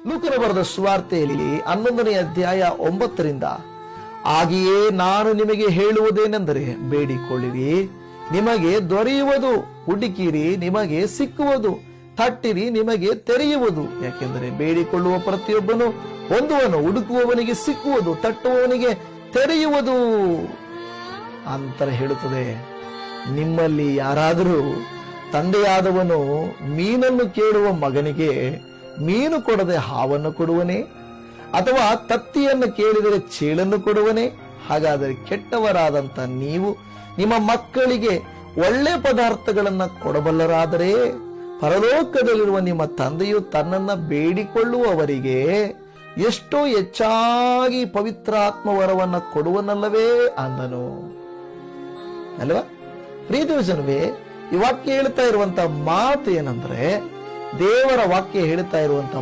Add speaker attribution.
Speaker 1: ಲೂಕನ ಬರೆದ ಸುವಾರ್ತೆಯಲ್ಲಿ 11ನೇ ಅಧ್ಯಾಯ 9ರಿಂದ, ಹಾಗೆಯೇ ನಾನು ನಿಮಗೆ ಹೇಳುವುದೇನೆಂದರೆ, ಬೇಡಿಕೊಳ್ಳಿರಿ ನಿಮಗೆ ದೊರೆಯುವುದು, ಹುಡುಕಿರಿ ನಿಮಗೆ ಸಿಕ್ಕುವುದು, ತಟ್ಟಿರಿ ನಿಮಗೆ ತೆರೆಯುವುದು. ಯಾಕೆಂದರೆ ಬೇಡಿಕೊಳ್ಳುವ ಪ್ರತಿಯೊಬ್ಬನು ಹೊಂದುವನು, ಹುಡುಕುವವನಿಗೆ ಸಿಕ್ಕುವುದು, ತಟ್ಟುವವನಿಗೆ ತೆರೆಯುವುದು ಅಂತ ಹೇಳುತ್ತದೆ. ನಿಮ್ಮಲ್ಲಿ ಯಾರಾದರೂ ತಂದೆಯಾದವನು ಮೀನನ್ನು ಕೇಳುವ ಮಗನಿಗೆ ಮೀನು ಕೊಡದೆ ಹಾವನ್ನು ಕೊಡುವನೇ? ಅಥವಾ ತತ್ತಿಯನ್ನು ಕೇಳಿದರೆ ಚೇಳನ್ನು ಕೊಡುವನೇ? ಹಾಗಾದರೆ ಕೆಟ್ಟವರಾದಂತ ನೀವು ನಿಮ್ಮ ಮಕ್ಕಳಿಗೆ ಒಳ್ಳೆ ಪದಾರ್ಥಗಳನ್ನ ಕೊಡಬಲ್ಲರಾದರೆ ಪರಲೋಕದಲ್ಲಿರುವ ನಿಮ್ಮ ತಂದೆಯು ತನ್ನನ್ನ ಬೇಡಿಕೊಳ್ಳುವವರಿಗೆ ಎಷ್ಟೋ ಹೆಚ್ಚಾಗಿ ಪವಿತ್ರಾತ್ಮ ವರವನ್ನ ಕೊಡುವನಲ್ಲವೇ ಅಂದನು. ಅಲ್ವಾ ಪ್ರೀತಿ ಜನವೇ, ಈ ವಾಕ್ಯ ಹೇಳ್ತಾ ಇರುವಂತ ಮಾತು ಏನಂದ್ರೆ, ದೇವರ ವಾಕ್ಯ ಹೇಳ್ತಾ ಇರುವಂತ